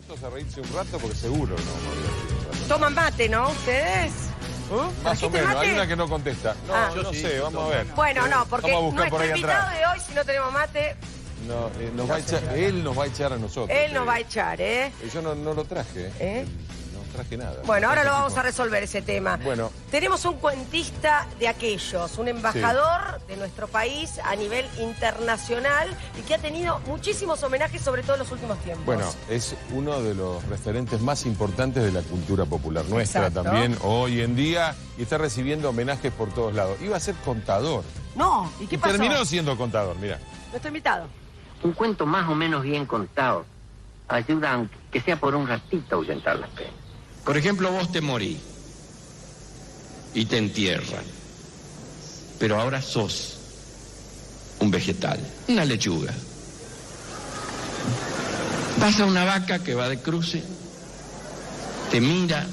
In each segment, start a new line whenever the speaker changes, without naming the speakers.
Puestos a reírse un rato porque seguro no vamos a reír un rato.
Toman mate, ¿no? ¿Ustedes?
Más o menos,
mate?
hay una que no contesta. No,
yo
no
sí,
sé,
yo
vamos a ver.
Bueno, no, porque
Vamos a buscar
nuestro
por ahí
invitado
atrás.
de hoy, si no tenemos mate,
No, nos va a echar, él nos va a echar a nosotros.
él nos va a echar, ¿eh?
Yo no lo traje,
¿Eh?
No traje nada.
Bueno, ahora lo vamos a
resolver.
resolver ese tema.
Bueno.
Tenemos un cuentista de aquellos, un embajador de nuestro país a nivel internacional y que ha tenido muchísimos homenajes, sobre todo en los últimos tiempos.
Bueno, es uno de los referentes más importantes de la cultura popular nuestra
Exacto.
también hoy en día y está recibiendo homenajes por todos lados. Iba a ser contador.
No, ¿y qué pasó?
Terminó siendo contador, mira.
Nuestro invitado.
Un cuento más o menos bien contado ayuda, aunque sea por un ratito, a ahuyentar las penas.
Por ejemplo, vos te morís y te entierran, pero ahora sos un vegetal, una lechuga. Pasa una vaca que va de cruce, te mira,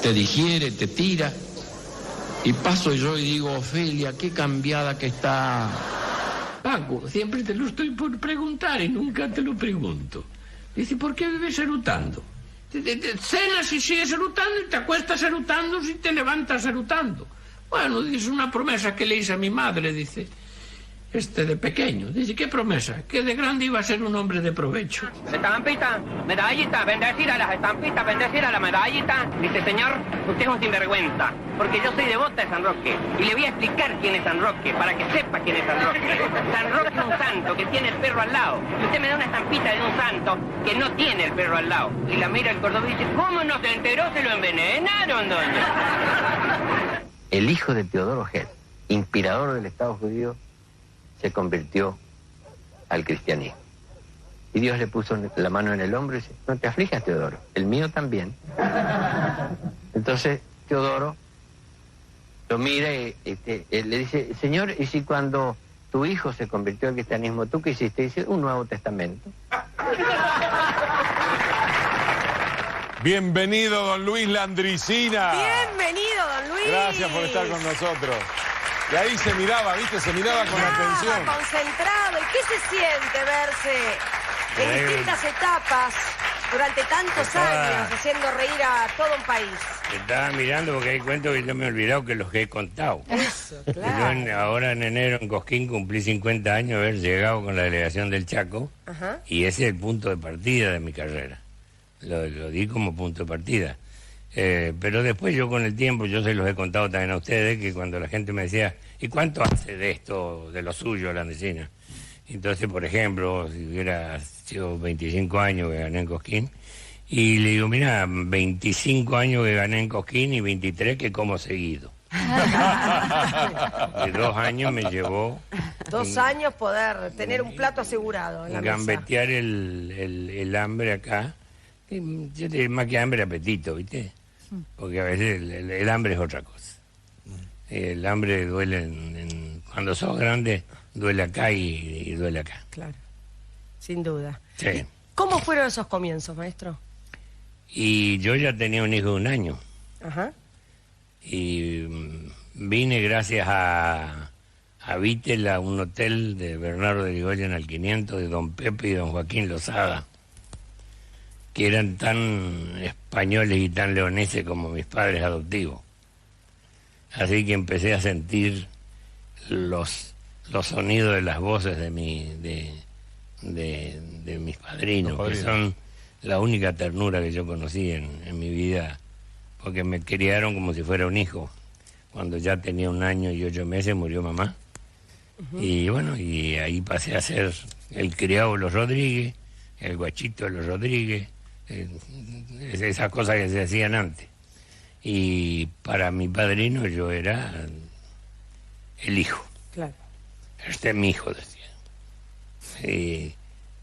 te digiere, te tira, y paso yo y digo, Ofelia, qué cambiada que está.
Paco, siempre te lo estoy por preguntar y nunca te lo pregunto. Dice, ¿por qué vives erutando? Cenas y sigues erutando y te acuestas erutando y te levantas erutando. Bueno, dice, una promesa que le hice a mi madre, dice, de pequeño. Dice, ¿qué promesa? Que de grande iba a ser un hombre de provecho.
Estampita, medallita, bendecir a las estampitas, bendecir a la medallita. Dice, señor, usted es un sinvergüenza, porque yo soy devota de San Roque. Y le voy a explicar quién es San Roque, para que sepa quién es San Roque. San Roque es un santo que tiene el perro al lado. Y usted me da una estampita de un santo que no tiene el perro al lado. Y la mira el cordobés y dice, ¿cómo no se enteró? Se lo envenenaron, doña. El hijo de Teodoro Herzl, inspirador del Estado judío, se convirtió al cristianismo. Y Dios le puso la mano en el hombro y dice, no te aflijas, Teodoro, el mío también. Entonces Teodoro lo mira y le dice, Señor, ¿y si cuando tu hijo se convirtió al cristianismo, tú qué hiciste? Dice, un Nuevo Testamento.
Bienvenido, don Luis Landricina.
Bienvenido, don Luis.
Gracias por estar con nosotros. Y ahí se miraba, ¿viste? Se miraba con atención.
Concentrado. ¿Y qué se siente verse en distintas etapas durante tantos años haciendo reír a todo un país?
Estaba mirando porque hay cuentos que yo me he olvidado que los que he contado.
Eso,
Yo
claro.
ahora en enero en Cosquín cumplí 50 años de haber llegado con la delegación del Chaco.
Ajá.
Y ese es el punto de partida de mi carrera. Lo di como punto de partida. Pero después yo con el tiempo, yo se los he contado también a ustedes, que cuando la gente me decía, ¿y cuánto hace de esto, de lo suyo, la medicina? Entonces, por ejemplo, si hubiera sido 25 años que gané en Cosquín, y le digo, mira, 25 años que gané en Cosquín y 23 que como seguido. De 2 años me llevó
2 años poder tener un plato asegurado en la mesa.
gambetear el hambre acá. Yo te más que hambre, apetito, ¿viste? Porque a veces el hambre es otra cosa. El hambre duele cuando sos grande, duele acá y duele acá.
Claro, sin duda.
Sí.
¿Cómo fueron esos comienzos, maestro?
Y yo ya tenía un hijo de 1 año.
Ajá.
Y vine gracias a Vitel, a un hotel de Bernardo de Irigoyen al 500, de don Pepe y don Joaquín Lozada, que eran tan españoles y tan leoneses como mis padres adoptivos. Así que empecé a sentir los sonidos de las voces de mis padrinos, que son la única ternura que yo conocí en mi vida, porque me criaron como si fuera un hijo. Cuando ya tenía 1 año y 8 meses murió mamá. Y bueno, y ahí pasé a ser el criado de los Rodríguez, el guachito de los Rodríguez, esas cosas que se hacían antes. Y para mi padrino yo era el hijo.
Claro.
Este es mi hijo, decía.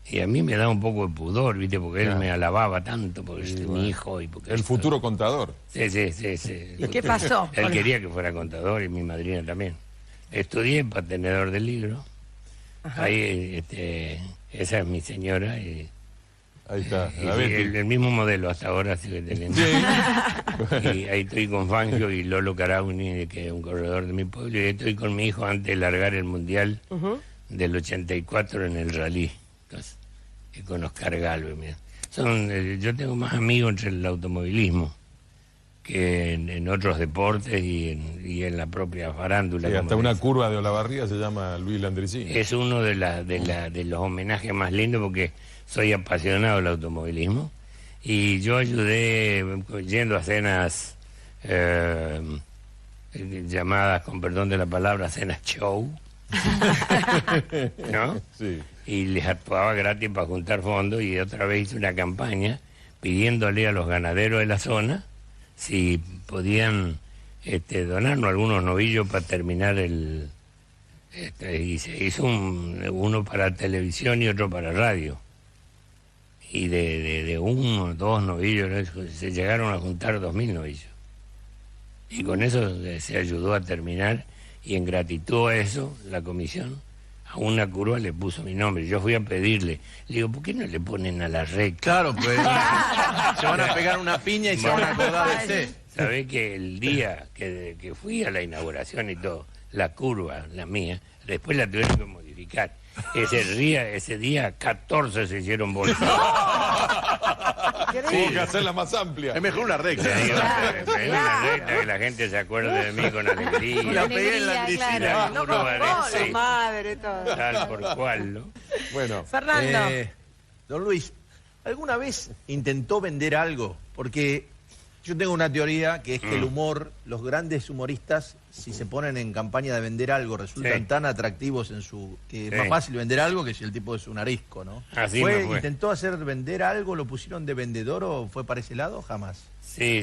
Y a mí me da un poco de pudor, ¿viste? Porque él me alababa tanto, porque este es mi hijo. Y porque
El futuro contador.
Sí.
¿Y qué pasó?
Él quería que fuera contador y mi madrina también. Estudié para tenedor de libros.
Ajá.
Ahí, esa es mi señora. Y
Ahí está.
Y
la
sí,
Betty.
el mismo modelo hasta ahora sigue teniendo.
Sí.
Y ahí estoy con Fangio y Lolo Carauni, que es un corredor de mi pueblo, y estoy con mi hijo antes de largar el Mundial del 84 en el rally. Entonces, y con Oscar Galvez, mira. Yo tengo más amigos entre el automovilismo que en otros deportes y en la propia farándula.
Sí,
como
hasta una
dice.
curva de Olavarría se llama Luis Landricini.
Es uno de los homenajes más lindos porque soy apasionado del automovilismo y yo ayudé yendo a cenas llamadas, con perdón de la palabra, cenas show, ¿no?
Sí.
Y les actuaba gratis para juntar fondos y otra vez hice una campaña pidiéndole a los ganaderos de la zona si podían donarnos algunos novillos para terminar y se hizo uno para televisión y otro para radio. Y de 1 o 2 novillos, ¿no? Se llegaron a juntar 2.000 novillos. Y con eso se ayudó a terminar, y en gratitud a eso, la comisión a una curva le puso mi nombre. Yo fui a pedirle, le digo, ¿por qué no le ponen a la recta?
Claro, pues se van a pegar una piña y se van a acordar de ese.
Sabés que el día que fui a la inauguración y todo, la curva, la mía, después la tuvieron que modificar. Ese día 14 se hicieron bolsas.
Tuvo que hacerla más amplia.
Es mejor una recta.
Una recta que la gente se acuerde de mí con alegría.
La pegué en la
Y la
Landricini.
curva de seis,
Madre, todo.
tal por cual, ¿no?
Bueno,
Fernando.
Don Luis, ¿alguna vez intentó vender algo? Porque yo tengo una teoría que es que el humor, los grandes humoristas, si se ponen en campaña de vender algo, resultan
Sí.
tan atractivos que es más
Sí.
fácil vender algo que si el tipo es un arisco, ¿no?
Así me fue.
¿Intentó hacer vender algo? ¿Lo pusieron de vendedor o fue para ese lado? Jamás.
Sí,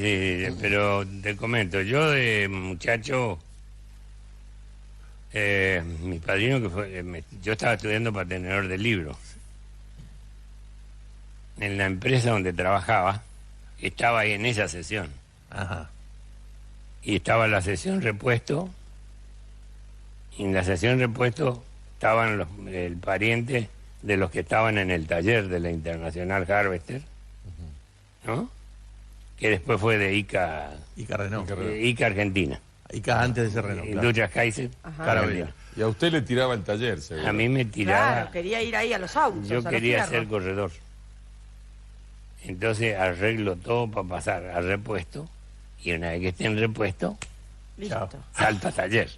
pero te comento, yo de muchacho, mi padrino que fue, yo estaba estudiando para tenedor de libros. En la empresa donde trabajaba, estaba ahí en esa sesión.
Ajá.
Y estaba la sesión repuesto, y en la sesión repuesto estaban el pariente de los que estaban en el taller de la Internacional Harvester, ¿no? Que después fue de ICA,
Ica Renault.
ICA Argentina.
Ica antes de ser Renault. claro.
Industrias Kaiser,
Carabela.
y a usted le tiraba el taller, seguro.
A mí me tiraba,
Claro, quería ir ahí a los autos.
yo
a los
quería
fierros.
ser corredor. Entonces arreglo todo para pasar a repuesto, y una vez que esté en repuesto,
Listo.
salto a taller.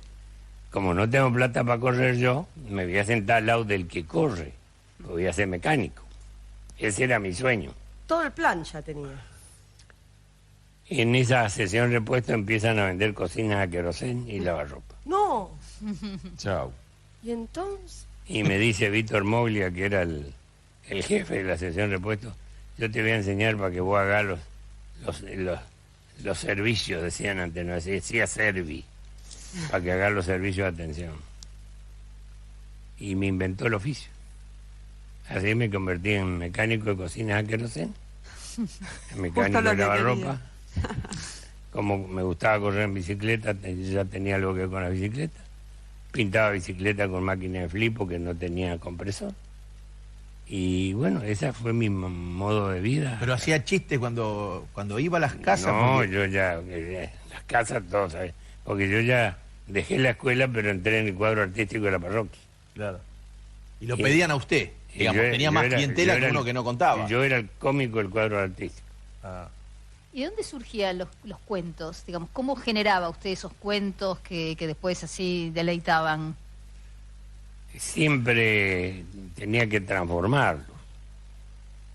Como no tengo plata para correr yo, me voy a sentar al lado del que corre, voy a ser mecánico. Ese era mi sueño.
Todo el plan ya tenía.
En esa sesión repuesto empiezan a vender cocinas a querosén y lavarropa.
No.
Chao.
¿Y entonces?
Y me dice Víctor Moglia, que era el jefe de la sesión repuesto, yo te voy a enseñar para que vos hagas los servicios, decían antes, no decía servi, para que hagas los servicios de atención. Y me inventó el oficio. Así me convertí en mecánico de cocinas a querosén, en mecánico
lo
de
que
lavarropa. Como me gustaba correr en bicicleta, ya tenía algo que ver con la bicicleta. Pintaba bicicleta con máquina de flip porque no tenía compresor. Y bueno, ese fue mi modo de vida.
Pero hacía chistes cuando iba a las casas.
No,
porque-
yo ya, las casas todos, ¿sabes? Porque yo ya dejé la escuela, pero entré en el cuadro artístico de la parroquia.
Claro. Y lo
Y-
pedían a usted.
Y
Digamos,
yo-
tenía
yo
más
era-
clientela
yo
que
era
uno
el-
que no contaba.
Yo era el cómico del cuadro artístico.
Ah.
¿Y de dónde surgían los cuentos? Digamos, ¿cómo generaba usted esos cuentos que después así deleitaban?
Siempre tenía que transformarlos.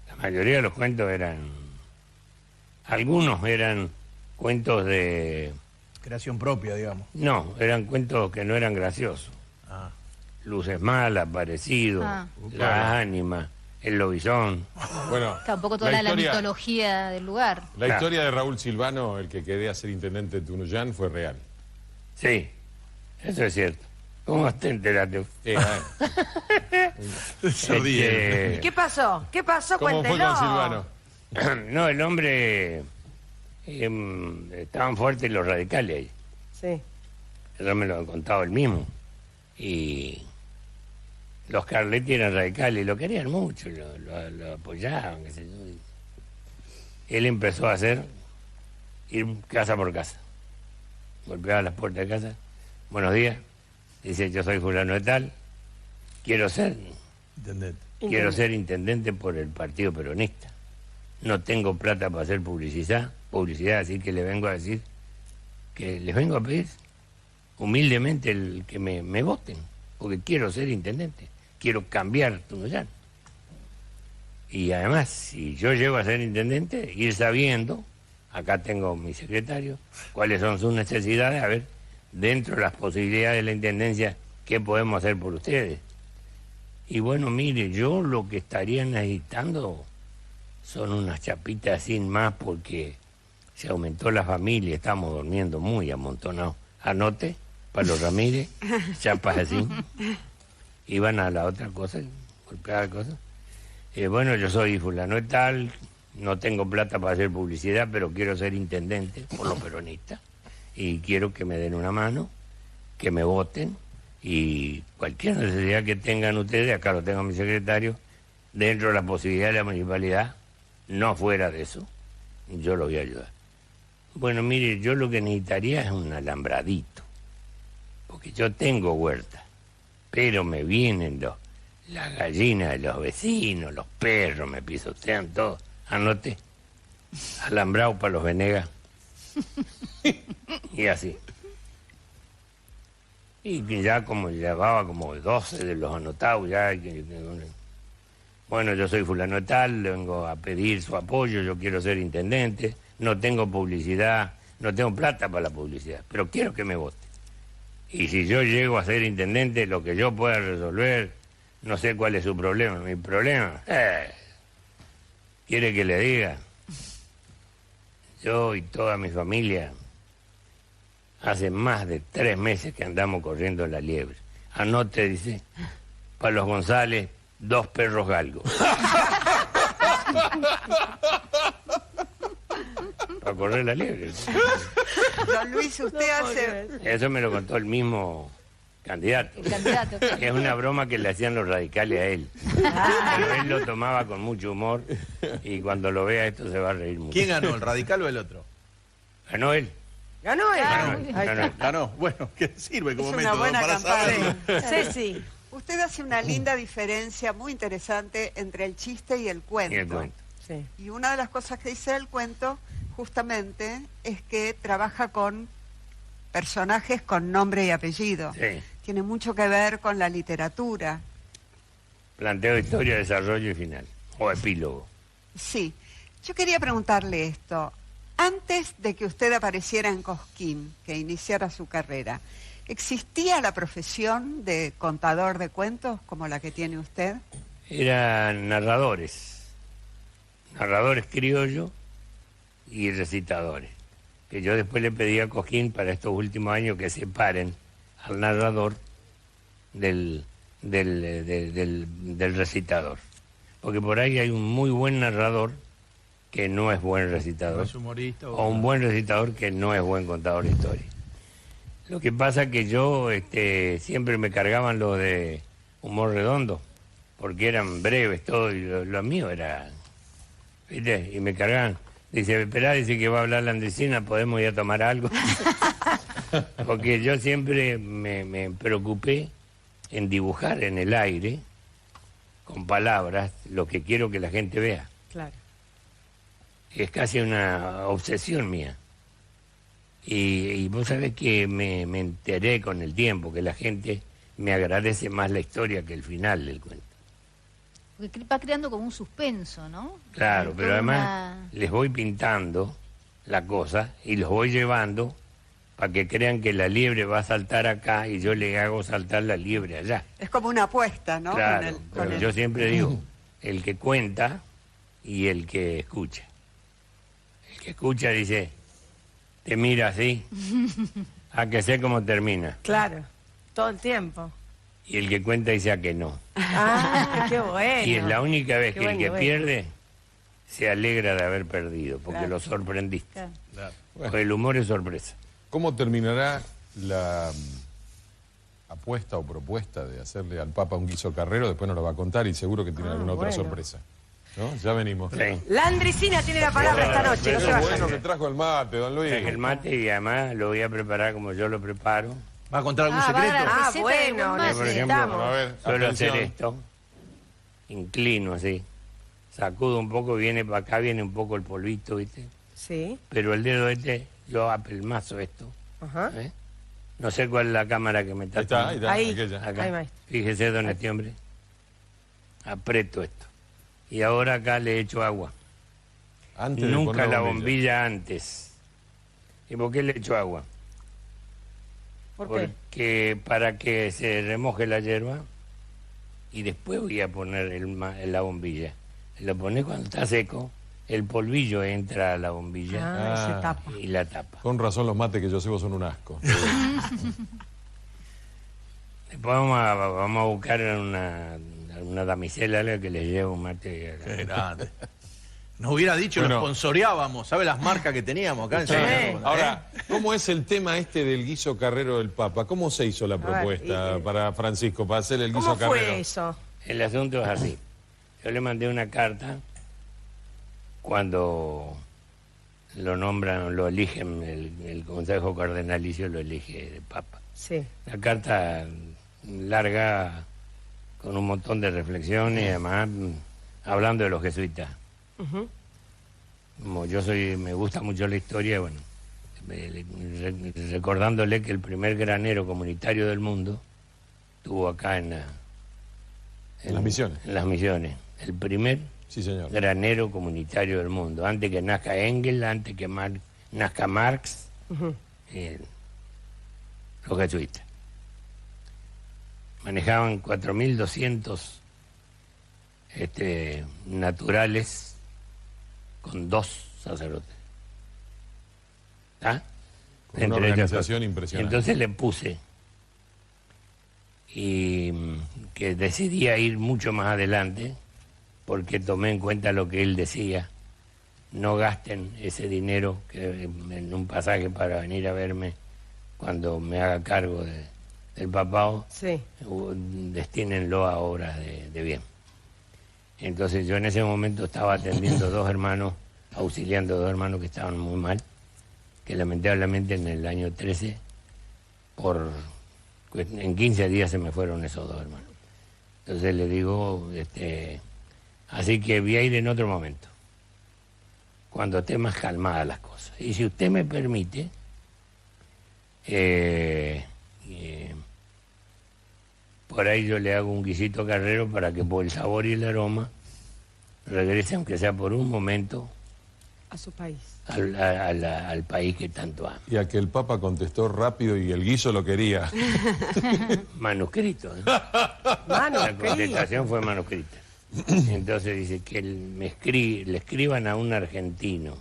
La mayoría de los cuentos algunos eran cuentos de...
Creación propia, digamos.
No, eran cuentos que no eran graciosos.
Ah.
Luces malas, Parecido,
Ah.
Las Ánimas, El Lobizón.
Bueno,
Tampoco toda la mitología del lugar.
la
Claro.
historia de Raúl Silvano, el que quería ser intendente de Tunuyán, fue real.
Sí, eso es cierto. ¿Cómo te enteraste?
Se ríe.
Este,
¿Qué pasó? ¿Qué pasó?
¿Cómo fue
Cuéntelo.
con Silvano?
no, el hombre... estaban fuertes los radicales ahí.
Sí.
Eso me lo han contado él mismo. Y los Carletti eran radicales, lo querían mucho, lo apoyaban, qué sé yo. Él empezó a ir casa por casa. Golpeaba las puertas de casa. Buenos días. Dice, yo soy fulano de tal. Quiero ser
Intendente.
intendente por el Partido Peronista. no tengo plata para hacer publicidad, así que le vengo a decir que les vengo a pedir humildemente que me voten, porque quiero ser intendente, quiero cambiar Tunuyán. Y además, si yo llego a ser intendente, ir sabiendo, acá tengo mi secretario, cuáles son sus necesidades, a ver, dentro de las posibilidades de la intendencia, qué podemos hacer por ustedes. Y bueno, mire, yo lo que estaría necesitando son unas chapitas sin más, porque se aumentó la familia, estamos durmiendo muy amontonados. Anote, para los Ramírez, chapas así. Y van a la otra cosa, por cada cosa. Bueno, yo soy fulano de tal, no tengo plata para hacer publicidad, pero quiero ser intendente por los peronistas. Y quiero que me den una mano, que me voten, y cualquier necesidad que tengan ustedes, acá lo tengo mi secretario, dentro de la posibilidad de la municipalidad, no fuera de eso, yo lo voy a ayudar. Bueno, mire, yo lo que necesitaría es un alambradito, porque yo tengo huerta, pero me vienen las gallinas de los vecinos, los perros me pisotean todo. Anote, alambrado para los Venegas. Y así. Y que ya como llevaba como 12 de los anotados, ya... Bueno, yo soy fulano de tal, le vengo a pedir su apoyo, yo quiero ser intendente, no tengo publicidad, no tengo plata para la publicidad, pero quiero que me vote. Y si yo llego a ser intendente, lo que yo pueda resolver, no sé cuál es su problema. Mi problema, ¿quiere que le diga? Yo y toda mi familia, hace más de 3 meses que andamos corriendo la liebre. Anote, dice, para los González, 2 perros galgos. Para correr la liebre.
Don Luis, usted hace...
Eso me lo contó el mismo candidato.
El candidato.
Es una broma que le hacían los radicales a él. Pero él lo tomaba con mucho humor y cuando lo vea esto se va a reír mucho.
¿Quién ganó, el radical o el otro?
Ganó él.
¿Ganó él?
Ganó él.
Ganó. Bueno, ¿qué sirve como
Es una
método
buena
para
campaña.
saberlo?
Sí.
Usted hace una linda diferencia muy interesante entre el chiste y el cuento.
Y el cuento.
Sí.
Y una de las cosas que dice el cuento, justamente, es que trabaja con personajes con nombre y apellido.
Sí.
Tiene mucho que ver con la literatura.
Planteo historia, desarrollo y final. O epílogo.
Sí. Yo quería preguntarle esto. Antes de que usted apareciera en Cosquín, que iniciara su carrera, ¿existía la profesión de contador de cuentos como la que tiene usted?
Eran narradores criollos y recitadores. Que yo después le pedí a Cosquín para estos últimos años que separen al narrador del recitador. Porque por ahí hay un muy buen narrador que no es buen recitador.
¿No es humorista
O un buen recitador que no es buen contador de historia. Lo que pasa que yo siempre me cargaban los de humor redondo, porque eran breves todo, y lo mío era, ¿viste? Y me cargaban. Dice, esperá, dice que va a hablar la Andresina, podemos ir a tomar algo. Porque yo siempre me preocupé en dibujar en el aire, con palabras, lo que quiero que la gente vea.
Claro.
Es casi una obsesión mía. Y vos sabés que me enteré con el tiempo que la gente me agradece más la historia que el final del cuento.
Porque va creando como un suspenso, ¿no?
Claro, pero
Toda
además
una-
les voy pintando la cosa y los voy llevando para que crean que la liebre va a saltar acá y yo le hago saltar la liebre allá.
Es como una apuesta, ¿no?
Claro,
con
pero
el-
yo siempre digo, el que cuenta y el que escucha. El que escucha dice, te mira así, a que sé cómo termina.
Claro. Todo el tiempo.
Y el que cuenta dice a que no.
Ah, qué bueno.
Y es la única vez
Qué
que el
buen
que
nivel.
pierde se alegra de haber perdido, porque
Claro.
lo sorprendiste.
Claro.
Claro.
Porque el humor es sorpresa.
¿Cómo terminará la apuesta o propuesta de hacerle al Papa un guiso carrero? Después nos lo va a contar y seguro que tiene alguna otra
bueno.
sorpresa. ¿No? Ya venimos.
Sí.
La Andresina tiene la palabra esta noche, no
Pero
se
es
vayan.
bueno que trajo el mate, don Luis.
Traje el mate y además lo voy a preparar como yo lo preparo.
¿Va a contar algún
Ah, va a
secreto?
dar-
Ah,
receta
bueno,
de buen mate.
Por ejemplo,
necesitamos.
A ver,
Suelo
atención.
hacer esto, inclino así, sacudo un poco, viene para acá, viene un poco el polvito, ¿viste?
Sí.
Pero el dedo yo apelmazo esto.
Ajá.
¿Eh? No sé cuál es la cámara que me está tomando.
Ahí.
aquella.
Acá.
Ahí, maestro.
Fíjese, don este hombre. Aprieto esto. Y ahora acá le echo agua.
Antes de
Nunca
poner
la bombilla antes. ¿Y por qué le echo agua?
¿Por qué?
Porque para que se remoje la hierba y después voy a poner la bombilla. Lo pone cuando está seco, el polvillo entra a la bombilla
Ah, se tapa.
y la tapa.
Con razón los mates que yo sirvo son un asco.
Después vamos a buscar una damisela algo que le lleve un mate.
Qué grande. Nos hubiera dicho,
Bueno.
lo sponsoreábamos. ¿Sabe las marcas que teníamos acá en
Sí.
Sevilla?
Ahora, ¿cómo es el tema este del guiso carrero del Papa? ¿Cómo se hizo la propuesta para Francisco, para hacer el guiso
¿Cómo
carrero?
fue eso?
El asunto es así. Yo le mandé una carta cuando lo nombran, lo eligen, el Consejo Cardenalicio lo elige de Papa.
Sí.
La carta larga, con un montón de reflexiones y además hablando de los jesuitas.
Ujú.
Como yo me gusta mucho la historia, bueno, recordándole que el primer granero comunitario del mundo estuvo acá en
Las Misiones.
En las Misiones. El primer
Sí, señor.
granero comunitario del mundo. Antes que nazca Engels, antes que nazca Marx,
Ujú.
los jesuitas. Manejaban 4.200 naturales con 2 sacerdotes. ¿Ah?
Con una organización impresionante.
Entonces le puse y que decidía ir mucho más adelante porque tomé en cuenta lo que él decía. No gasten ese dinero que en un pasaje para venir a verme cuando me haga cargo del papado.
Sí.
Destínenlo a obras de bien. Entonces yo en ese momento estaba atendiendo 2 hermanos, auxiliando 2 hermanos que estaban muy mal, que lamentablemente en el año 13, en 15 días se me fueron esos 2 hermanos. Entonces le digo, así que voy a ir en otro momento, cuando esté más calmada las cosas. Y si usted me permite, por ahí yo le hago un guisito carrero para que por el sabor y el aroma regrese, aunque sea por un momento,
A su país.
al país que tanto ama.
Y a que el Papa contestó rápido y el guiso lo quería.
Manuscrito. La
Manuscrito.
contestación fue manuscrita. Entonces dice que le escriban a un argentino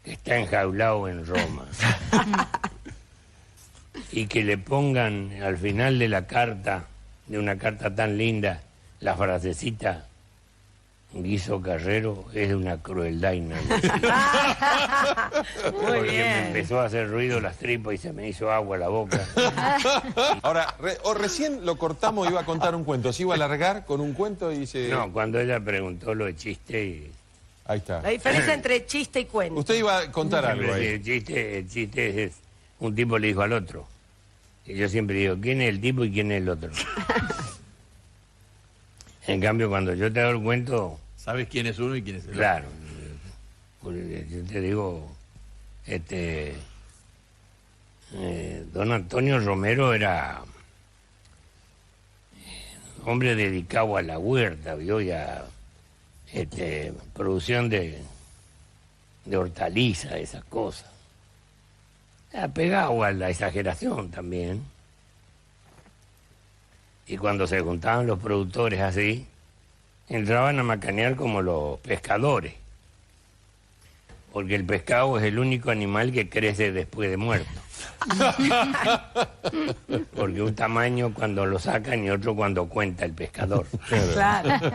que está enjaulado en Roma y que le pongan al final de la carta, de una carta tan linda, la frasecita: guiso carrero es de una crueldad inadmisible.
Muy
Porque me
bien.
empezó a hacer ruido las tripas y se me hizo agua la boca.
Ahora, recién lo cortamos, iba a contar un cuento. Se iba a largar con un cuento y se...
No, cuando ella preguntó lo de chiste y...
Ahí está.
La diferencia entre chiste y cuento.
Usted iba a contar algo ahí.
El chiste es, un tipo le dijo al otro. Y yo siempre digo, ¿quién es el tipo y quién es el otro? En cambio, cuando yo te hago el cuento,
¿Sabes quién es uno y quién es el otro?
claro, yo te digo, don Antonio Romero era hombre dedicado a la huerta, ¿vio? Y a producción de hortalizas, esas cosas. Apegado a la exageración también. Y cuando se juntaban los productores así, entraban a macanear como los pescadores. Porque el pescado es el único animal que crece después de muerto. Porque un tamaño cuando lo sacan y otro cuando cuenta el pescador.
Claro.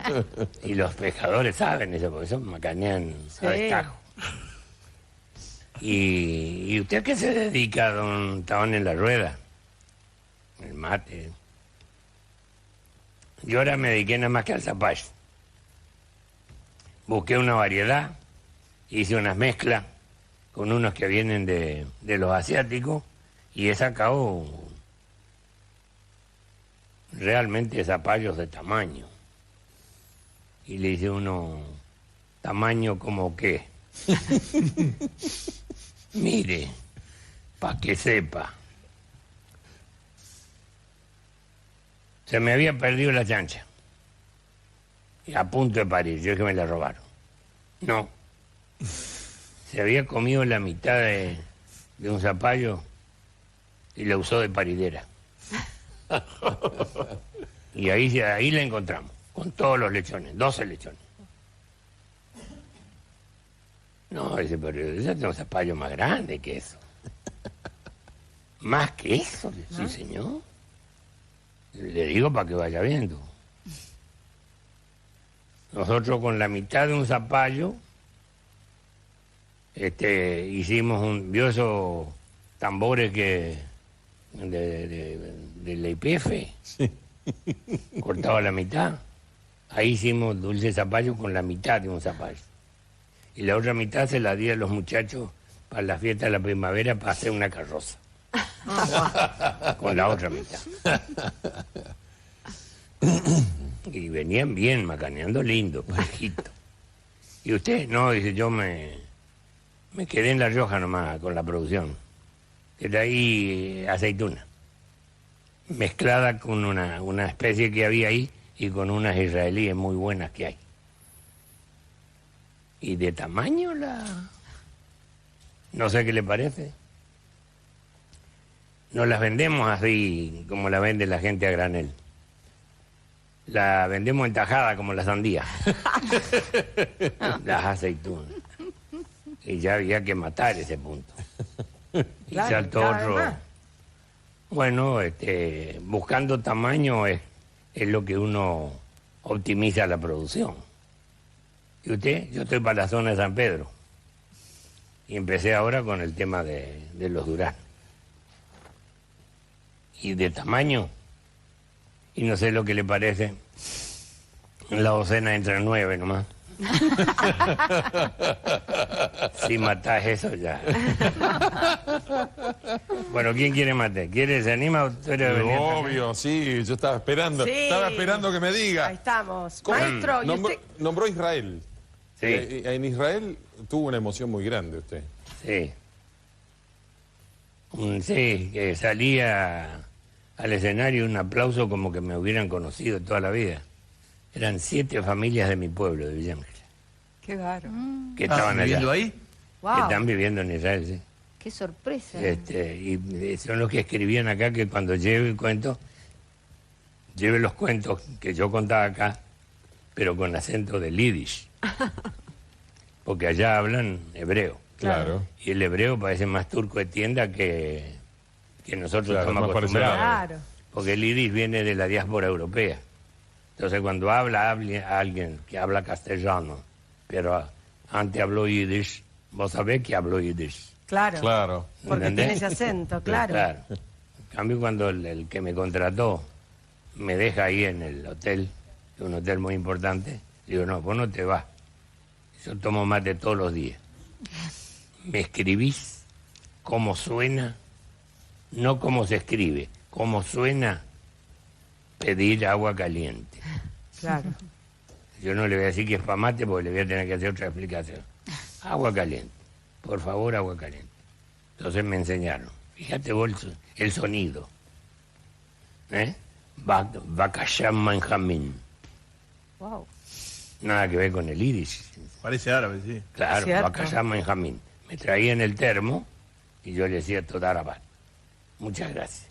Y los pescadores saben eso, porque eso macanean a destajo. ¿Y usted a qué se dedica, don Tabán en la Rueda? El mate. Yo ahora me dediqué nada más que al zapallo. Busqué una variedad, hice unas mezclas con unos que vienen de los asiáticos y he sacado realmente zapallos de tamaño. Y le hice uno tamaño como qué. Mire, para que sepa. Se me había perdido la chancha. Y a punto de parir, yo es que me la robaron. No. Se había comido la mitad de un zapallo y la usó de paridera. Y ahí la encontramos, con todos los lechones, 12 lechones. No, dice, pero yo tengo un zapallo más grande que eso. ¿Más que eso? Sí, señor. Le digo para que vaya viendo. Nosotros con la mitad de un zapallo hicimos vio esos tambores que de la IPF,
Sí.
cortado la mitad. Ahí hicimos dulce zapallo con la mitad de un zapallo. Y la otra mitad se la di a los muchachos para la fiesta de la primavera para hacer una carroza. Con la otra mitad. Y venían bien, macaneando lindo, parejito. Y usted, no, dice, yo me quedé en La Rioja nomás con la producción. Que de ahí aceituna. Mezclada con una especie que había ahí y con unas israelíes muy buenas que hay. Y de tamaño no sé qué le parece. No las vendemos así como la vende la gente a granel. La vendemos en tajada como la sandía. Las aceitunas. Y ya había que matar ese punto. Y
Claro,
saltó
cada vez
otro.
más.
Bueno, buscando tamaño es lo que uno optimiza la producción. ¿Y usted? Yo estoy para la zona de San Pedro. Y empecé ahora con el tema de los duraznos. Y de tamaño, y no sé lo que le parece, la docena entre 9 nomás. Si matás eso ya. Bueno, ¿quién quiere matar? ¿Se anima usted a venir?
Obvio, sí, yo estaba esperando.
Sí.
Estaba esperando que me diga.
Ahí estamos.
¿Cómo?
Maestro, ¿y usted?
Nombró Israel.
Sí.
En Israel tuvo una emoción muy grande usted.
Sí. Sí, que salía al escenario un aplauso como que me hubieran conocido toda la vida. Eran 7 familias de mi pueblo, de Villángel,
Qué bárbaro.
que estaban allá.
¿Viviendo ahí?
Que
Wow,
están viviendo en Israel, sí.
qué sorpresa.
Y son los que escribían acá que cuando lleve el cuento, lleve los cuentos que yo contaba acá, pero con acento de yiddish. Porque allá hablan hebreo.
Claro.
Y el hebreo parece más turco de tienda que nosotros
Claro,
estamos
más parece
acostumbrados.
Claro.
Porque el yiddish viene de la diáspora europea. Entonces cuando habla alguien que habla castellano, pero antes habló yiddish, vos sabés que habló yiddish.
Claro.
Claro.
Porque
¿Entendés?
tiene ese acento, claro.
En cambio, cuando el que me contrató me deja ahí en el hotel, un hotel muy importante, digo, no, vos no te vas. Yo tomo mate todos los días. Me escribís cómo suena, no cómo se escribe, cómo suena pedir agua caliente.
Claro.
Yo no le voy a decir que es para mate porque le voy a tener que hacer otra explicación. Agua caliente. Por favor, agua caliente. Entonces me enseñaron. Fíjate vos el sonido. Bakasham Benjamín.
Wow.
Nada que ver con el iris.
Parece árabe, sí.
Claro,
Cierto.
Bakasham Benjamín. Me traían el termo y yo le decía Todarabat. Muchas gracias.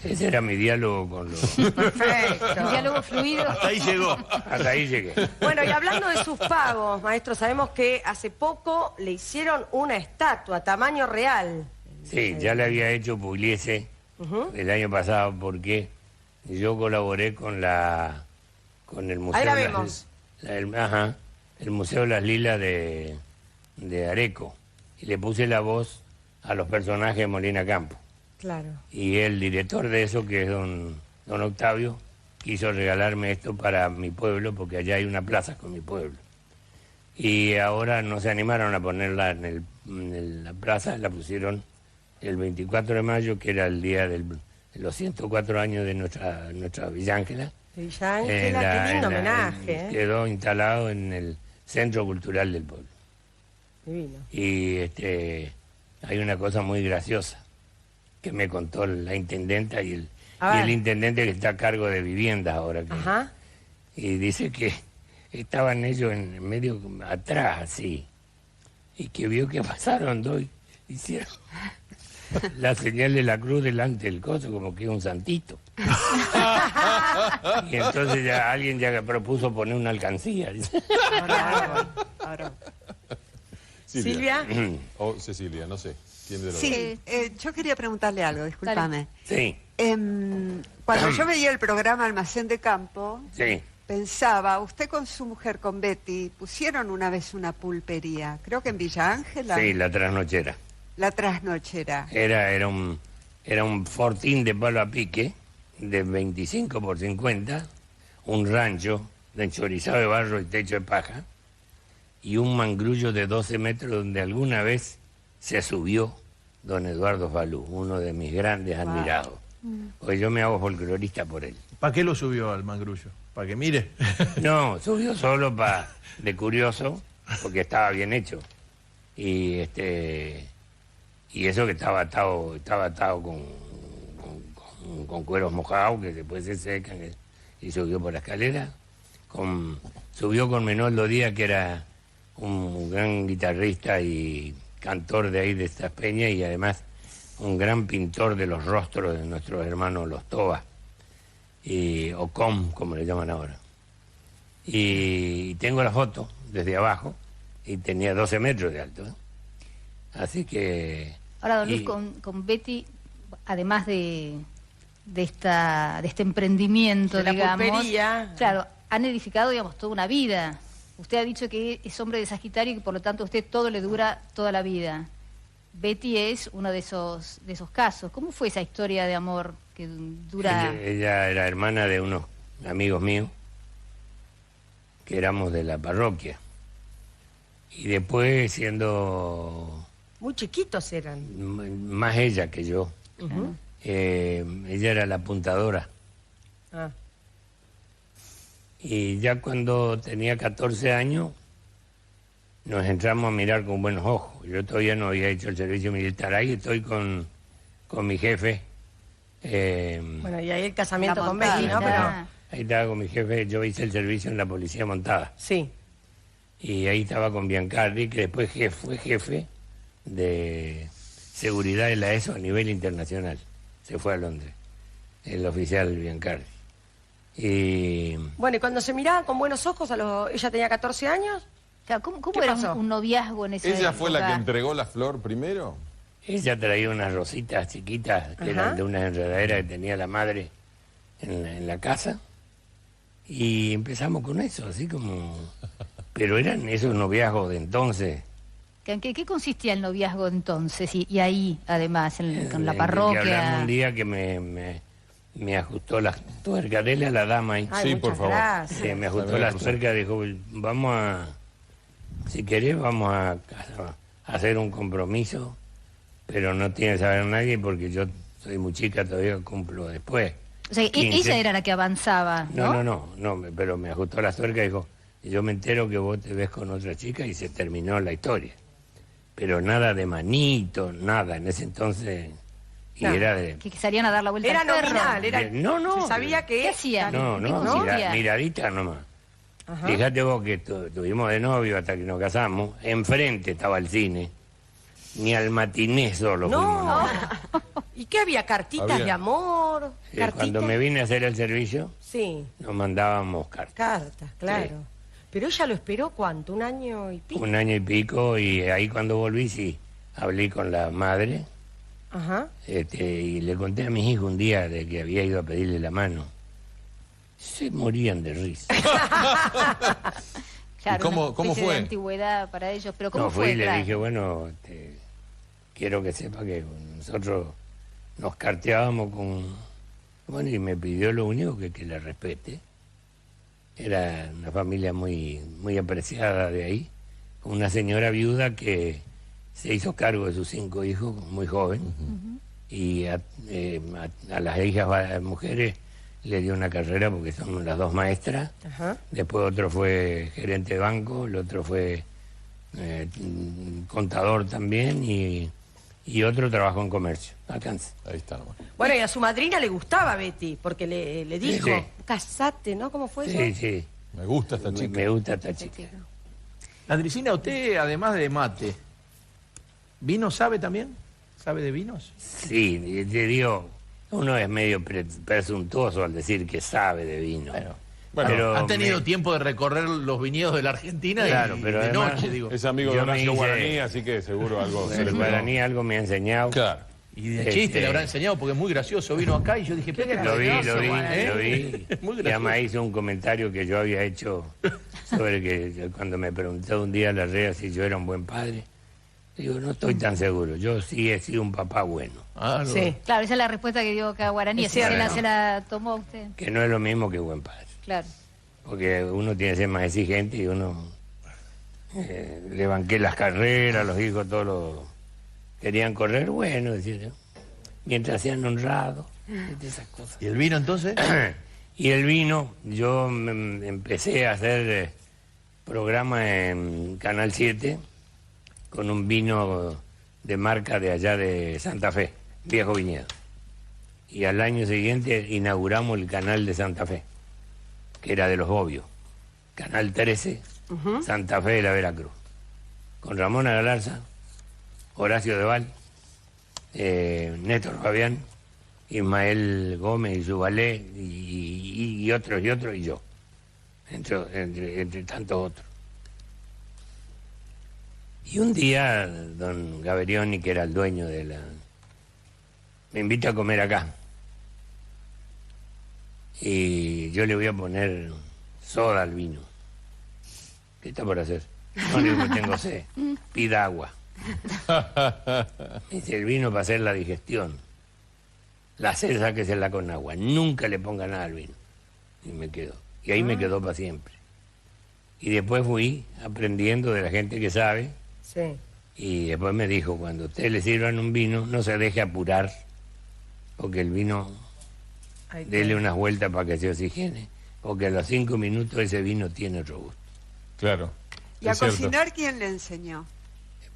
Ese era mi diálogo con los...
Perfecto.
Un diálogo fluido.
Hasta ahí llegó.
Hasta ahí llegué.
Bueno, y hablando de sus pagos, maestro, sabemos que hace poco le hicieron una estatua, tamaño real.
Sí, ya le había hecho Pugliese el año pasado porque yo colaboré con el Museo...
Ahí la
de
vemos.
El Museo de las Lilas de Areco. Y le puse la voz a los personajes de Molina Campo.
Claro.
Y el director de eso, que es don Octavio, quiso regalarme esto para mi pueblo, porque allá hay una plaza con mi pueblo. Y ahora no se animaron a ponerla en la plaza, la pusieron el 24 de mayo, que era el día de los 104 años de nuestra Villángela.
Villángela, qué lindo homenaje.
Quedó instalado en Centro Cultural del Pueblo.
Divino.
Y hay una cosa muy graciosa que me contó la intendenta y el intendente que está a cargo de viviendas ahora.
Ajá.
Y dice que estaban ellos en medio atrás, así, y que vio que pasaron dos, hicieron la señal de la cruz delante del coso, como que un santito. Y entonces alguien ya propuso poner una alcancía. Dice.
Ahora.
Silvia. O Cecilia, no sé. ¿Quién de los
Sí, yo quería preguntarle algo, discúlpame.
Sí.
Cuando yo veía el programa Almacén de Campo,
Sí.
pensaba, usted con su mujer, con Betty, pusieron una vez una pulpería, creo que en Villa Ángela.
Sí, la trasnochera.
La trasnochera.
Era un fortín de palo a pique, de 25 por 50, un rancho de enchorizado de barro y techo de paja, y un mangrullo de 12 metros donde alguna vez se subió don Eduardo Falú, uno de mis grandes admirados. Porque yo me hago folclorista por él.
¿Para qué lo subió al mangrullo? ¿Para que mire?
No, subió solo de curioso, porque estaba bien hecho. Y eso que estaba atado con cueros mojados, que después se secan, y subió por la escalera. Subió con Menoldo Díaz, que era un gran guitarrista y cantor de ahí de estas peñas, y además un gran pintor de los rostros de nuestros hermanos los Tobas, o Com, como le llaman ahora. Y tengo la foto desde abajo, y tenía 12 metros de alto. Así que...
Ahora, don Luis, con Betty, además de este emprendimiento,
De la
digamos,
pulpería.
claro, han edificado, digamos, toda una vida. Usted ha dicho que es hombre de Sagitario y que por lo tanto a usted todo le dura toda la vida. Betty es uno de esos casos. ¿Cómo fue esa historia de amor que dura?
Ella era hermana de unos amigos míos que éramos de la parroquia. Y después, siendo
Muy chiquitos eran.
más ella que yo, ella era la apuntadora.
Ah.
Y ya cuando tenía 14 años, nos entramos a mirar con buenos ojos. Yo todavía no había hecho el servicio militar. Ahí estoy con mi jefe.
Bueno, y ahí el casamiento
La
con
montada,
Betty, ¿no?
claro.
Ahí estaba con mi jefe. Yo hice el servicio en la policía montada.
Sí.
Y ahí estaba con Biancardi, que después fue jefe de seguridad de la ESO a nivel internacional. Se fue a Londres, el oficial Biancardi. Y
Bueno, y cuando se miraban con buenos ojos, ella tenía 14 años.
Claro, ¿Cómo
¿Qué
era
pasó?
un noviazgo en esa
¿Ella
época?
fue la que entregó la flor primero?
ella traía unas rositas chiquitas que eran de una enredadera que tenía la madre en la casa. Y empezamos con eso, así como... Pero eran esos noviazgos de entonces.
¿En qué consistía el noviazgo entonces? Y ahí, además, con la
Que
parroquia.
hablamos un día que me ajustó las tuercas. Dele a la dama ahí.
Ay,
Sí,
muchas
por favor.
gracias.
Me ajustó las tuercas, dijo, si querés vamos a hacer un compromiso, pero no tiene que saber nadie porque yo soy muy chica, todavía cumplo después.
O sea,
15.
ella era la que avanzaba, ¿no?
No, pero me ajustó las tuercas y dijo, yo me entero que vos te ves con otra chica y se terminó la historia. Pero nada de manito, nada, en ese entonces... Y
No.
era de...
Que salían a dar la vuelta
Era
al perro.
nominal, era...
No.
Se sabía que...
¿Qué hacían?
No,
¿Qué consistía?
miradita nomás.
Ajá.
Fíjate vos que estuvimos de novio hasta que nos casamos. Enfrente estaba el cine. Ni al matiné solo fuimos.
No. ¿Y qué había? ¿Cartitas
Había.
de amor? ¿Cartitas?
Cuando me vine a hacer el servicio,
Sí,
nos mandábamos cartas.
cartas, claro.
Sí.
Pero ella lo esperó, ¿cuánto? ¿Un año y pico?
Un año y pico, y ahí cuando volví, sí, hablé con la madre.
Ajá.
Y le conté a mis hijos un día de que había ido a pedirle la mano. Se morían de risa.
Claro,
¿Y cómo
una especie
fue?
de antigüedad para ellos. Pero ¿cómo
No, fui
fue?
y le
Claro.
dije, bueno, quiero que sepa que nosotros nos carteábamos con... Bueno, y me pidió lo único que le respete. Era una familia muy, muy apreciada de ahí. Una señora viuda que se hizo cargo de sus 5 hijos muy joven. Y a las hijas mujeres le dio una carrera porque son las dos maestras.
Ajá.
Después otro fue gerente de banco, el otro fue contador también y otro trabajó en comercio. Alcance.
Ahí está nomás.
Bueno, y a su madrina le gustaba Betty, porque le dijo,
Sí.
casate, ¿no? ¿Cómo fue
Sí,
eso?
sí.
Me gusta esta chica.
Me gusta esta chica.
Andresina, usted, además de mate, ¿vino sabe también? ¿Sabe de vinos?
Sí, te digo, uno es medio presuntuoso al decir que sabe de vino.
Bueno,
Pero
ha tenido tiempo de recorrer los viñedos de la Argentina
Claro,
y
pero
de
además-
noche, digo.
es amigo
Yo
de
me
Horacio
hice-
Guaraní, así que seguro algo se le
El
pegó.
guaraní algo me ha enseñado.
Claro.
Y de chiste le habrá enseñado porque es muy gracioso. Vino acá y yo dije,
Qué
"Pero
Lo vi,
gracioso,
lo vi,
Guaraní.
lo vi.
Muy
Y además
gracioso.
hizo un comentario que yo había hecho sobre que cuando me preguntó un día la REA si yo era un buen padre, digo, no estoy tan seguro. Yo sí he sido un papá bueno,
Ah, no.
Sí.
Claro, esa es la respuesta que dio acá Guaraní.
Es
Así
cierto.
se la tomó usted.
que no es lo mismo que buen padre.
Claro.
Porque uno tiene que ser más exigente y uno le banqué las carreras, los hijos todos querían correr, bueno, decía yo, mientras sean honrados, de esas cosas.
¿Y el vino entonces?
Y el vino, yo empecé a hacer programas en Canal 7 con un vino de marca de allá de Santa Fe, Viejo Viñedo. Y al año siguiente inauguramos el canal de Santa Fe, que era de los Bobios. Canal 13, Santa Fe de la Veracruz. Con Ramón Galarza, Horacio Deval, Néstor Fabián, Ismael Gómez y Zubalé y otros y yo, entre tantos otros. Y un día don Gaberioni, que era el dueño de la... me invita a comer acá. Y yo le voy a poner soda al vino. ¿Qué está por hacer? No le digo que tengo sed. Pida agua. Dice, el vino para hacer la digestión. La sed sáquesela con agua. Nunca le ponga nada al vino. Y me quedó. Y ahí me quedó para siempre. Y después fui aprendiendo de la gente que sabe.
Sí.
Y después me dijo, cuando a usted le sirvan un vino, no se deje apurar. Porque el vino,
Ahí
dele unas vueltas para que se oxigene. Porque a los 5 minutos ese vino tiene otro gusto.
Claro.
¿Y a
es cierto.
cocinar quién le enseñó?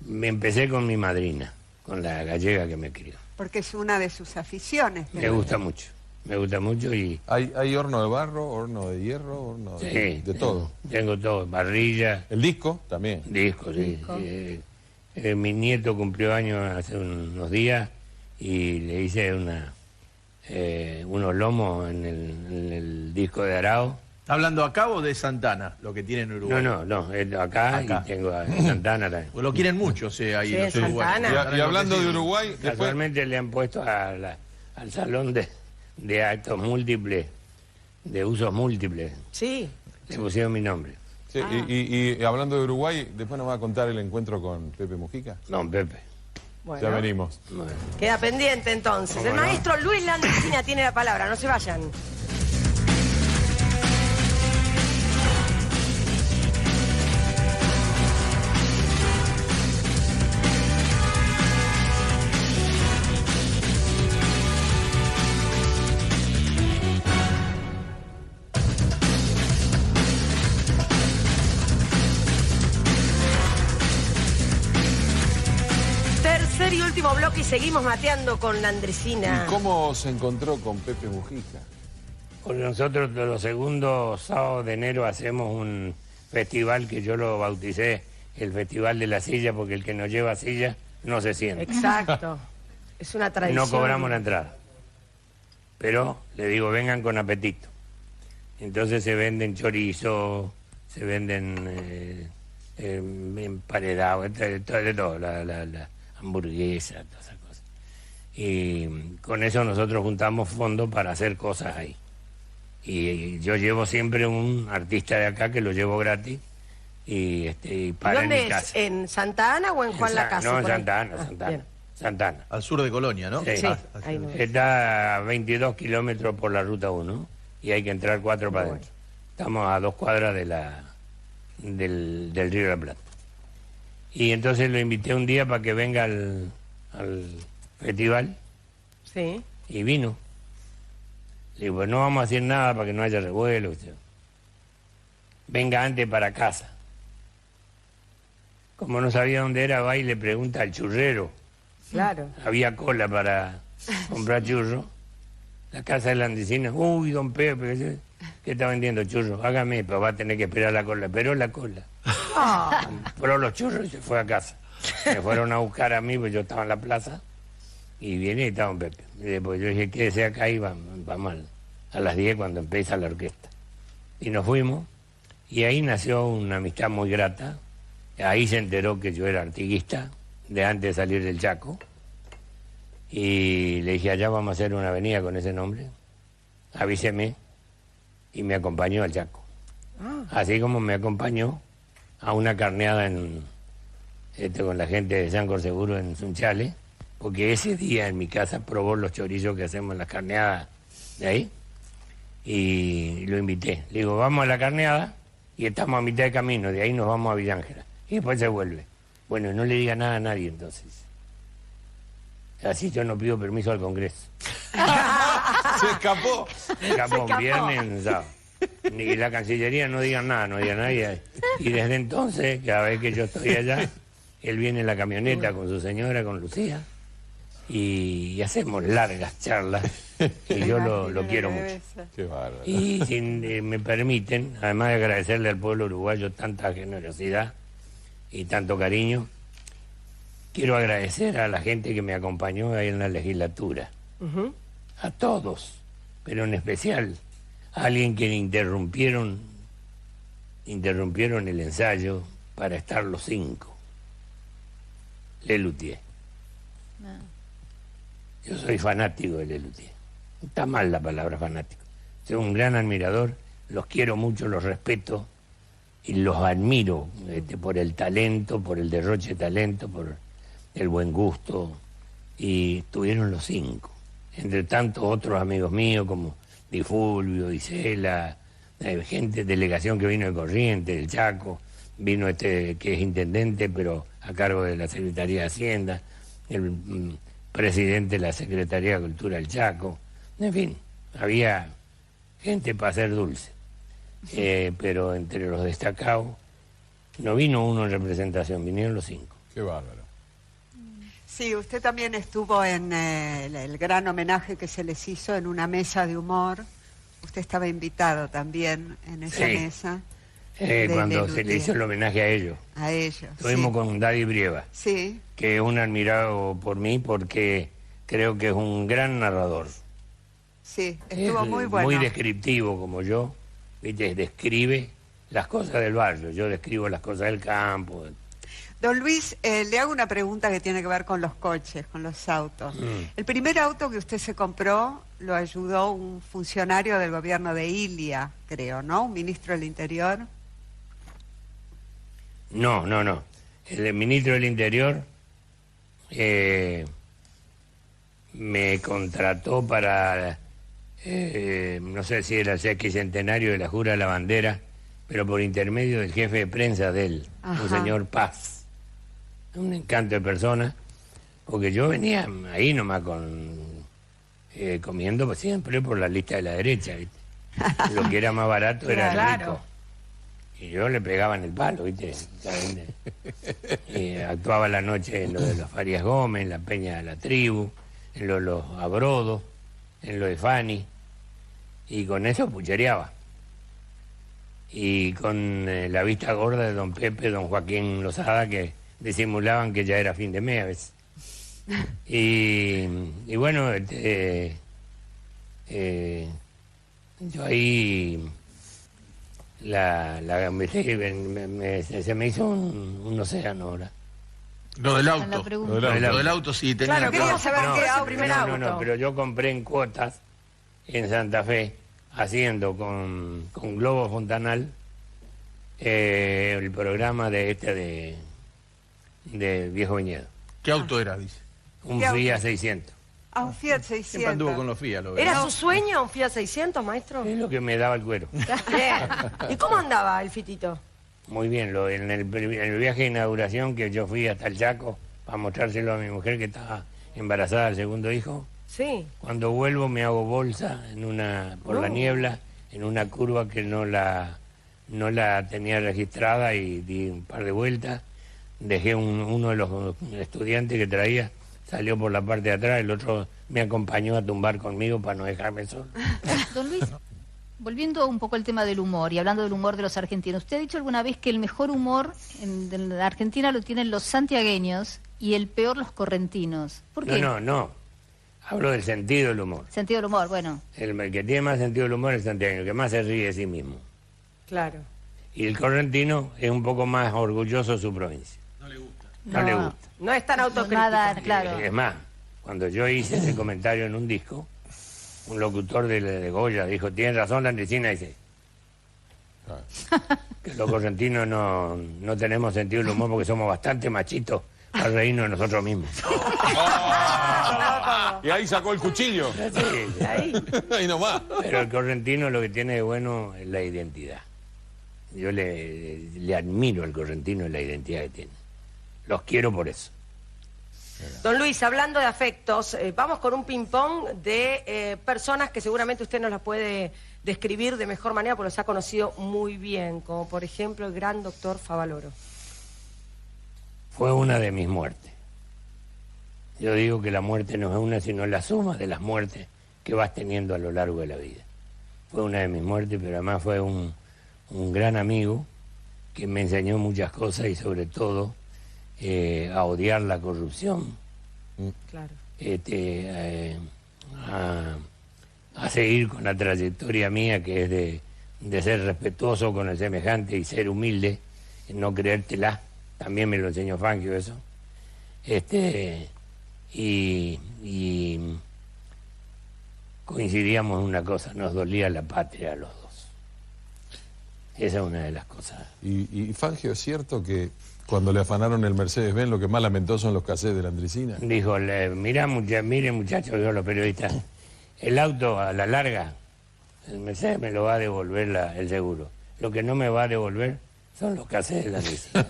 Me empecé con mi madrina, con la gallega que me crió.
Porque es una de sus aficiones.
Me gusta mucho y...
¿Hay horno de barro, horno de hierro, horno de
Sí,
todo?
Tengo todo, parrilla,
¿El disco? También.
discos, sí. Mi nieto cumplió años hace unos días y le hice unos lomos en el disco de Arao.
¿Está hablando acá o de Santana, lo que tiene en Uruguay?
No, acá y tengo a Santana también.
Pues lo quieren mucho, ahí
Sí,
los
Santana.
uruguayos.
Y hablando de Uruguay, después,
Casualmente le han puesto al salón de actos múltiples, de usos múltiples,
Sí.
le pusieron mi nombre.
sí, y hablando de Uruguay, después nos va a contar el encuentro con Pepe Mujica.
No, Pepe.
Bueno,
Ya venimos.
Bueno.
queda pendiente entonces. El
¿Cómo no?
maestro Luis Landricina tiene la palabra, no se vayan. Tercer y último bloque y seguimos mateando con Landricina.
¿Y cómo se encontró con Pepe Mujica?
Porque nosotros los segundos sábados de enero hacemos un festival que yo lo bauticé el Festival de la Silla, porque el que no lleva silla no se siente.
Exacto. Es una tradición.
No cobramos la entrada. Pero le digo, vengan con apetito. Entonces se venden chorizo, se venden emparedados, de todo, la hamburguesa, todas esas cosas. Y con eso nosotros juntamos fondos para hacer cosas ahí. Y yo llevo siempre un artista de acá que lo llevo gratis y para en
¿Dónde
mi
es?
casa.
¿En Santa Ana o en Juan Lacase?
No, en
por ahí?
Santa Ana,
Ah,
Santa Ana.
bien.
Santa Ana.
Al sur de Colonia, ¿no?
Sí.
Sí,
Ah,
ahí no.
Está a 22 kilómetros por la ruta 1 y hay que entrar 4 para adentro. Estamos a 2 cuadras del Río de la Plata. Y entonces lo invité un día para que venga al festival
Sí.
y vino. Le digo, pues no vamos a hacer nada para que no haya revuelo. Venga antes para casa. Como no sabía dónde era, va y le pregunta al churrero.
Claro.
Había cola para comprar churros. La casa de la Andesina, uy, don Pepe, ¿qué está vendiendo churros? Hágame, pues va a tener que esperar la cola. Esperó la cola. Compró los churros y se fue a casa. Me fueron a buscar a mí, pues yo estaba en la plaza. Y viene y estaba don Pepe. Y pues yo dije, quédese acá y vamos a las 10 cuando empieza la orquesta. Y nos fuimos. Y ahí nació una amistad muy grata. Ahí se enteró que yo era artiguista, de antes de salir del Chaco. Y le dije, allá vamos a hacer una avenida con ese nombre. Avíseme. Y me acompañó al Chaco. Así como me acompañó a una carneada con la gente de San Corseguro en Sunchales, porque ese día en mi casa probó los chorizos que hacemos en las carneadas de ahí. Y lo invité. Le digo, vamos a la carneada y estamos a mitad de camino. De ahí nos vamos a Villángela. Y después se vuelve. Bueno, no le diga nada a nadie entonces. Así yo no pido permiso al Congreso.
Se escapó.
Se escapó viernes, sábado. Ni la Cancillería no diga nada, no diga nadie. Y desde entonces, cada vez que yo estoy allá, él viene en la camioneta con su señora, con Lucía, y hacemos largas charlas. Y yo lo quiero mucho.
Qué bárbaro.
Y si me permiten, además de agradecerle al pueblo uruguayo tanta generosidad y tanto cariño, quiero agradecer a la gente que me acompañó ahí en la legislatura. A todos, pero en especial a alguien que interrumpieron el ensayo para estar los 5. Lelutier. Yo soy fanático de Lelutier. Está mal la palabra fanático. Soy un gran admirador, los quiero mucho, los respeto y los admiro por el talento, por el derroche de talento, por el buen gusto. Y estuvieron los 5. Entre tantos otros amigos míos como Di Fulvio, Isela, gente, delegación que vino de Corrientes, del Chaco, vino que es intendente pero a cargo de la Secretaría de Hacienda, el presidente de la Secretaría de Cultura del Chaco, en fin, había gente para hacer dulce. Pero entre los destacados no vino uno en representación, vinieron los 5.
Qué bárbaro.
Sí, usted también estuvo en el gran homenaje que se les hizo en una mesa de humor. Usted estaba invitado también en esa mesa.
Cuando se le hizo el homenaje a ellos.
A ellos.
Estuvimos con Daddy Brieva, que es un admirado por mí porque creo que es un gran narrador.
Sí, estuvo muy bueno.
Muy descriptivo como yo, ¿viste? Describe las cosas del barrio, yo describo las cosas del campo.
Don Luis, le hago una pregunta que tiene que ver con los coches, con los autos. El primer auto que usted se compró lo ayudó un funcionario del gobierno de Ilia, creo, ¿no? Un ministro del Interior.
No. El ministro del Interior me contrató para, no sé si era el sesquicentenario de la Jura de la Bandera, pero por intermedio del jefe de prensa de él, un señor Paz. Un encanto de persona, porque yo venía ahí nomás comiendo pues, siempre por la lista de la derecha, ¿viste? Lo que era más barato era rico. Y yo le pegaba en el palo, ¿viste? Actuaba la noche en lo de los Farias Gómez, en la Peña de la Tribu, en lo de los Abrodos, en lo de Fanny, y con eso puchereaba. Y con la vista gorda de don Pepe, don Joaquín Lozada, que disimulaban que ya era fin de mes a veces. Y bueno, yo ahí se me hizo un océano ahora.
Lo del auto. Lo del auto sí tenía.
Claro, quería saber qué es el primer auto.
No, pero yo compré en cuotas en Santa Fe, haciendo con Globo Fontanal el programa de Viejo Viñedo.
¿Qué auto era, dice?
Un Fiat 600.
Ah, un Fiat 600.
Siempre anduvo con los Fiat, lo veo.
¿Era su sueño un Fiat 600, maestro?
Es lo que me daba el cuero.
Bien. ¿Y cómo andaba el fitito?
Muy bien, en el viaje de inauguración que yo fui hasta el Chaco para mostrárselo a mi mujer que estaba embarazada del segundo hijo,
Sí.
Cuando vuelvo me hago bolsa por la niebla, en una curva que no la tenía registrada y di un par de vueltas. Dejé uno de los estudiantes que traía, salió por la parte de atrás, el otro me acompañó a tumbar conmigo para no dejarme solo.
Don Luis, volviendo un poco al tema del humor y hablando del humor de los argentinos, ¿usted ha dicho alguna vez que el mejor humor en la Argentina lo tienen los santiagueños y el peor los correntinos? ¿Por qué?
No. Hablo del sentido del humor.
Sentido del humor, bueno.
El que tiene más sentido del humor es el santiagueño, que más se ríe de sí mismo.
Claro.
Y el correntino es un poco más orgulloso de su provincia. No le gusta.
No es tan autocrítico.
Nada, claro.
Es más, cuando yo hice ese comentario en un disco, un locutor de Goya dijo, tiene razón la Andresina, dice, que los correntinos no tenemos sentido del humor porque somos bastante machitos para reírnos de nosotros mismos.
Y ahí sacó el cuchillo.
Sí,
Ahí nomás.
pero el correntino lo que tiene de bueno es la identidad. Yo le admiro al correntino y la identidad que tiene. Los quiero por eso.
Don Luis, hablando de afectos, vamos con un ping-pong de personas que seguramente usted nos las puede describir de mejor manera porque los ha conocido muy bien, como por ejemplo el gran doctor Favaloro.
Fue una de mis muertes. Yo digo que la muerte no es una, sino la suma de las muertes que vas teniendo a lo largo de la vida. Fue una de mis muertes, pero además fue un gran amigo que me enseñó muchas cosas y sobre todo a odiar la corrupción.
Claro.
A seguir con la trayectoria mía que es de ser respetuoso con el semejante y ser humilde, no creértela. También me lo enseñó Fangio eso. Y coincidíamos en una cosa, nos dolía la patria a los dos. Esa es una de las cosas.
Y Fangio, ¿es cierto que cuando le afanaron el Mercedes-Benz lo que más lamentó son los cassettes de la Andresina?
Dijo, miren muchachos, yo los periodistas, el auto a la larga, el Mercedes me lo va a devolver el seguro. Lo que no me va a devolver son los cassettes de la Andresina.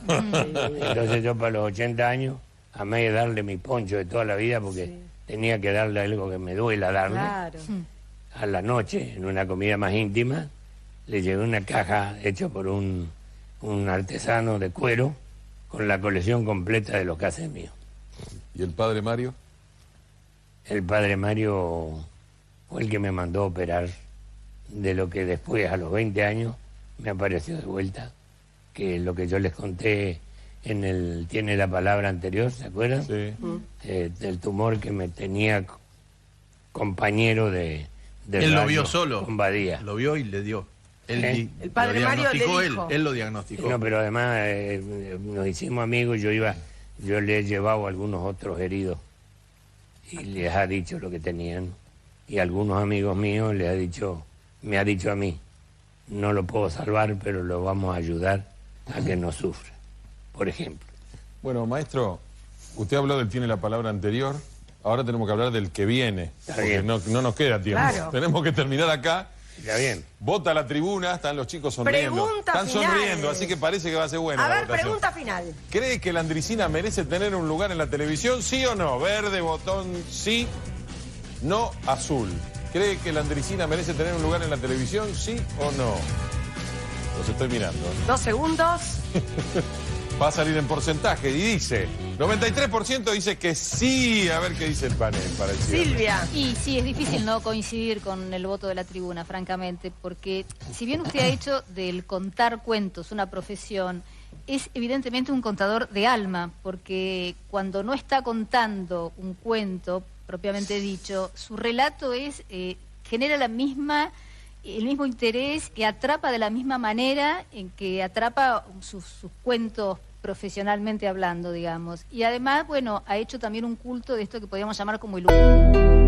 Entonces yo para los 80 años amé darle mi poncho de toda la vida porque tenía que darle algo que me duela darle.
Claro.
A la noche, en una comida más íntima, le llevé una caja hecha por un artesano de cuero con la colección completa de los cassettes míos.
¿Y el padre Mario?
El padre Mario fue el que me mandó a operar de lo que después, a los 20 años, me apareció de vuelta, que lo que yo les conté tiene la palabra anterior, ¿se acuerdan?
Sí.
Del tumor que me tenía compañero de
él lo vio solo.
Con Badía.
Lo vio y le dio.
El padre Mario le dijo.
Él lo diagnosticó.
No, pero además nos hicimos amigos, yo le he llevado a algunos otros heridos y les ha dicho lo que tenían. Y algunos amigos míos me ha dicho a mí, no lo puedo salvar, pero lo vamos a ayudar a que no sufra, por ejemplo.
Bueno, maestro, usted habló del tiene la palabra anterior, ahora tenemos que hablar del que viene, porque no nos queda tiempo.
Claro.
Tenemos que terminar acá.
Está bien.
Vota la tribuna, están los chicos sonriendo. Están sonriendo, así que parece que va a ser buena
A
la
ver,
votación.
pregunta final.
¿Cree que la Andresina merece tener un lugar en la televisión, sí o no? Verde, botón sí, no, azul. ¿Cree que la Andresina merece tener un lugar en la televisión, sí o no? Los estoy mirando.
2 segundos.
Va a salir en porcentaje y dice, 93% dice que sí. A ver qué dice el panel para el cierre.
Silvia.
Y sí, es difícil no coincidir con el voto de la tribuna, francamente, porque si bien usted ha hecho del contar cuentos una profesión, es evidentemente un contador de alma, porque cuando no está contando un cuento, propiamente dicho, su relato genera el mismo interés, que atrapa de la misma manera en que atrapa sus cuentos profesionalmente hablando, digamos. Y además, bueno, ha hecho también un culto de esto que podríamos llamar como el humor.